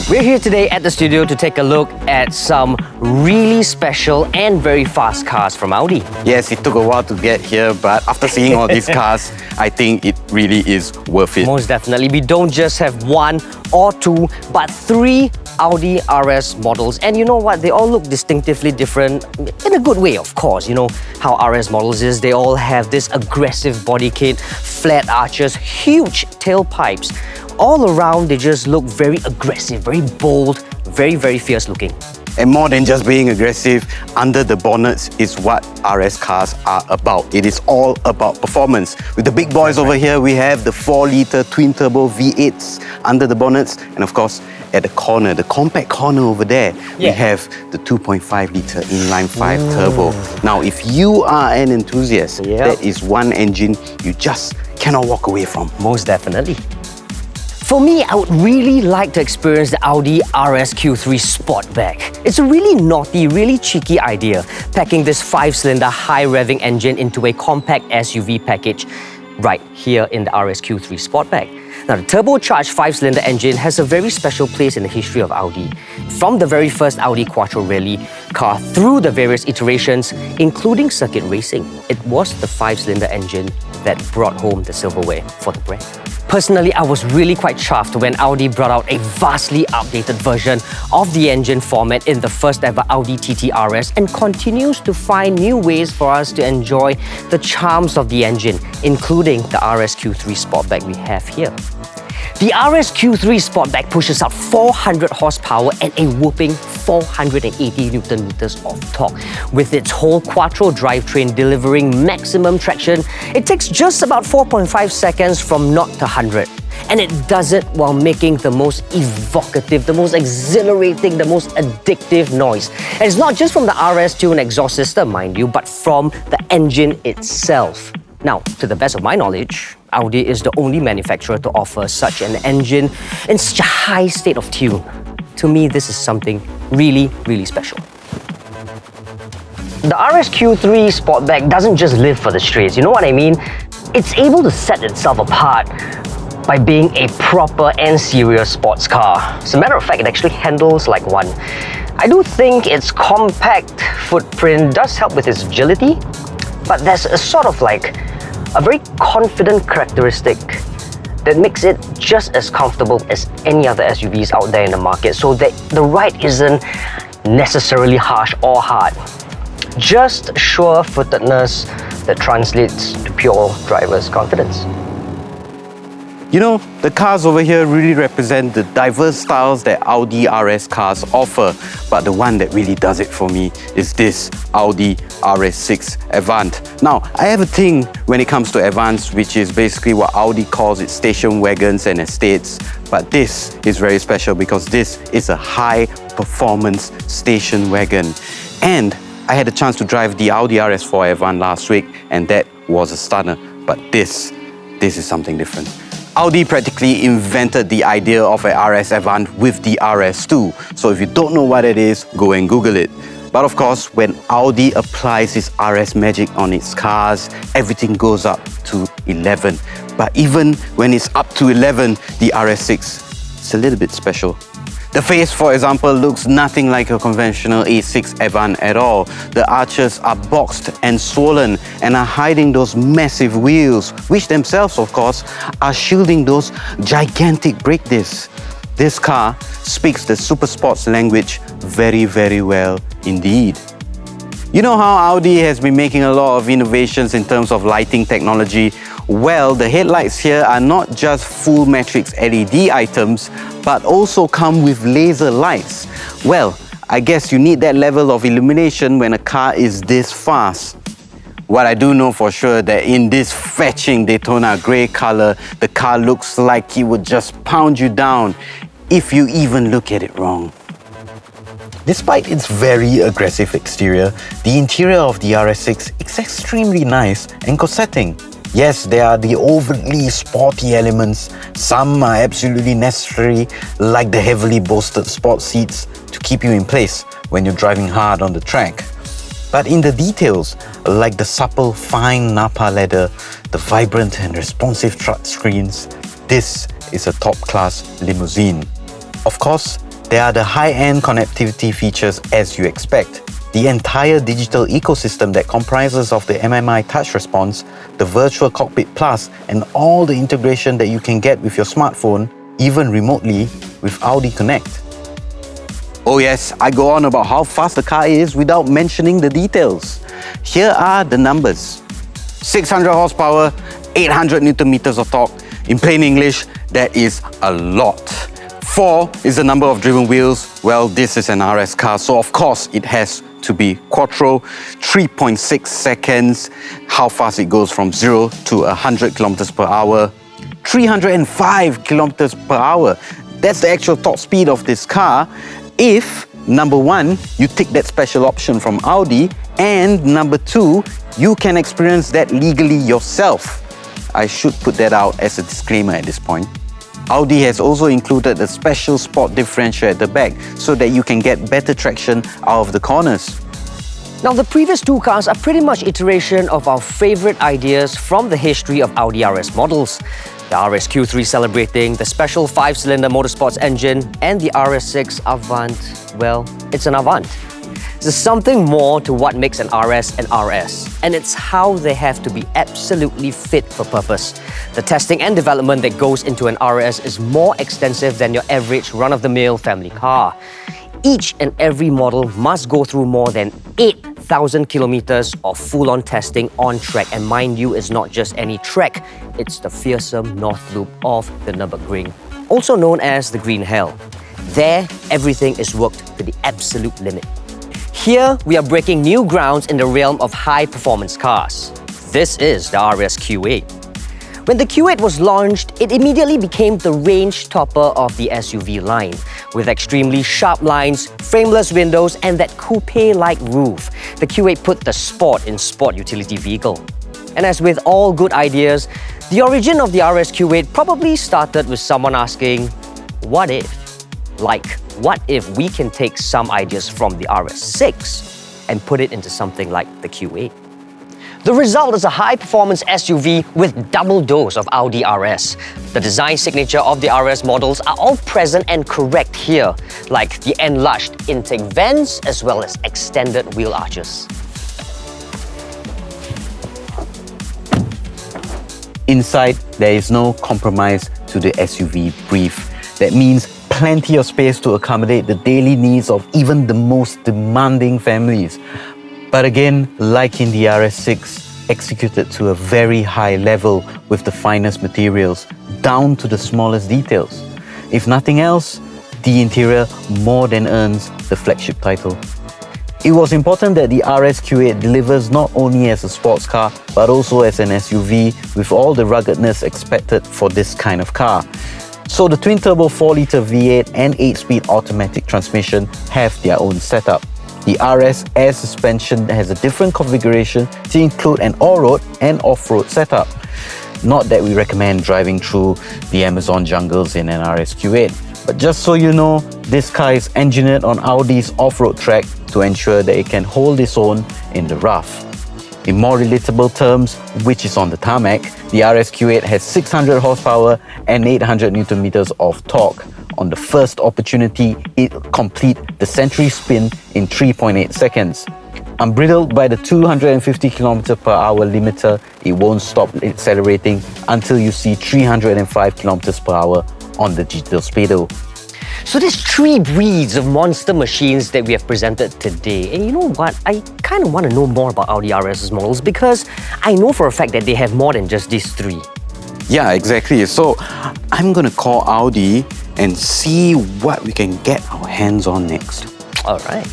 We're here today at the studio to take a look at some really special and very fast cars from Audi. Yes, it took a while to get here, but after seeing all these cars, I think it really is worth it. Most definitely. We don't just have one or two, but three Audi RS models. And you know what? They all look distinctively different in a good way, of course. You know how RS models is. They all have this aggressive body kit, flat arches, huge tailpipes. All around, they just look very aggressive, very bold, very, very fierce looking. And more than just being aggressive, under the bonnets is what RS cars are about. It is all about performance. With the big boys over here, we have the 4-litre twin-turbo V8s under the bonnets. And of course, at the corner, the compact corner over there, we have the 2.5-litre inline-5 turbo. Now, if you are an enthusiast, that is one engine you just cannot walk away from. Most definitely. For me, I would really like to experience the Audi RS Q3 Sportback. It's a really naughty, really cheeky idea, packing this 5-cylinder high-revving engine into a compact SUV package right here in the RS Q3 Sportback. Now, the turbocharged 5-cylinder engine has a very special place in the history of Audi. From the very first Audi Quattro Rally car through the various iterations, including circuit racing, it was the 5-cylinder engine that brought home the silverware for the brand. Personally, I was really quite chuffed when Audi brought out a vastly updated version of the engine format in the first ever Audi TT RS and continues to find new ways for us to enjoy the charms of the engine, including the RS Q3 Sportback we have here. The RS Q3 Sportback pushes out 400 horsepower and a whooping 480 Newton meters of torque. With its whole Quattro drivetrain delivering maximum traction, it takes just about 4.5 seconds from 0 to 100. And it does it while making the most evocative, the most exhilarating, the most addictive noise. And it's not just from the RS Tune exhaust system, mind you, but from the engine itself. Now, to the best of my knowledge, Audi is the only manufacturer to offer such an engine in such a high state of tune. To me, this is something really, really special. The RS Q3 Sportback doesn't just live for the streets, you know what I mean? It's able to set itself apart by being a proper and serious sports car. As a matter of fact, it actually handles like one. I do think its compact footprint does help with its agility, but there's a sort of like a very confident characteristic that makes it just as comfortable as any other SUVs out there in the market, so that the ride isn't necessarily harsh or hard. Just sure-footedness that translates to pure driver's confidence. You know, the cars over here really represent the diverse styles that Audi RS cars offer, but the one that really does it for me is this Audi RS6 Avant. Now, I have a thing when it comes to Avants, which is basically what Audi calls its station wagons and estates, but this is very special because this is a high-performance station wagon. And I had a chance to drive the Audi RS4 Avant last week, and that was a stunner, but this is something different. Audi practically invented the idea of a RS Avant with the RS2. So if you don't know what it is, go and Google it. But of course, when Audi applies its RS magic on its cars, everything goes up to 11. But even when it's up to 11, the RS6 is a little bit special. The face, for example, looks nothing like a conventional A6 Avant at all. The arches are boxed and swollen and are hiding those massive wheels, which themselves, of course, are shielding those gigantic brake discs. This car speaks the super sports language very, very well indeed. You know how Audi has been making a lot of innovations in terms of lighting technology? Well, the headlights here are not just full matrix LED items, but also come with laser lights. Well, I guess you need that level of illumination when a car is this fast. What I do know for sure that in this fetching Daytona grey color, the car looks like it would just pound you down if you even look at it wrong. Despite its very aggressive exterior, the interior of the RS6 is extremely nice and corsetting. Yes, there are the overtly sporty elements. Some are absolutely necessary, like the heavily bolstered sport seats to keep you in place when you're driving hard on the track. But in the details, like the supple, fine Napa leather, the vibrant and responsive touch screens, this is a top-class limousine. Of course, There are the high-end connectivity features as you expect. The entire digital ecosystem that comprises of the MMI touch response, the virtual cockpit plus, and all the integration that you can get with your smartphone, even remotely, with Audi Connect. Oh yes, I go on about how fast the car is without mentioning the details. Here are the numbers. 600 horsepower, 800 Newton meters of torque. In plain English, that is a lot. 4 is the number of driven wheels. Well, this is an RS car, so of course it has to be quattro. 3.6 seconds, how fast it goes from 0 to 100 kilometers per hour. 305 kilometers per hour. That's the actual top speed of this car. If, number 1, you tick that special option from Audi, and number 2, you can experience that legally yourself. I should put that out as a disclaimer at this point. Audi has also included a special sport differential at the back so that you can get better traction out of the corners. Now, the previous two cars are pretty much iteration of our favorite ideas from the history of Audi RS models. The RS Q3 celebrating the special 5-cylinder motorsports engine, and the RS6 Avant, well, it's an Avant. There's something more to what makes an RS an RS, and it's how they have to be absolutely fit for purpose. The testing and development that goes into an RS is more extensive than your average run-of-the-mill family car. Each and every model must go through more than 8,000 kilometers of full-on testing on track, and mind you, it's not just any track, it's the fearsome North Loop of the Nürburgring, also known as the Green Hell. There, everything is worked to the absolute limit. Here, we are breaking new grounds in the realm of high-performance cars. This is the RS Q8. When the Q8 was launched, it immediately became the range topper of the SUV line, with extremely sharp lines, frameless windows, and that coupe-like roof. The Q8 put the sport in sport utility vehicle. And as with all good ideas, the origin of the RS Q8 probably started with someone asking, what if? Like, what if we can take some ideas from the RS6 and put it into something like the Q8? The result is a high-performance SUV with double dose of Audi RS. The design signature of the RS models are all present and correct here, like the enlarged intake vents as well as extended wheel arches. Inside, there is no compromise to the SUV brief. That means plenty of space to accommodate the daily needs of even the most demanding families. But again, like in the RS6, executed to a very high level with the finest materials, down to the smallest details. If nothing else, the interior more than earns the flagship title. It was important that the RS Q8 delivers not only as a sports car, but also as an SUV with all the ruggedness expected for this kind of car. So the twin-turbo 4-litre V8 and 8-speed automatic transmission have their own setup. The RS air suspension has a different configuration to include an all-road and off-road setup. Not that we recommend driving through the Amazon jungles in an RS Q8, but just so you know, this car is engineered on Audi's off-road track to ensure that it can hold its own in the rough. In more relatable terms, which is on the tarmac, the RS Q8 has 600 horsepower and 800 Newton meters of torque. On the first opportunity, it complete the century spin in 3.8 seconds. Unbridled by the 250 km per hour limiter, it won't stop accelerating until you see 305 km per hour on the digital speedo. So there's 3 breeds of monster machines that we have presented today. And you know what? I kind of want to know more about Audi RS's models because I know for a fact that they have more than just these 3. Yeah, exactly. So I'm gonna call Audi and see what we can get our hands on next. All right.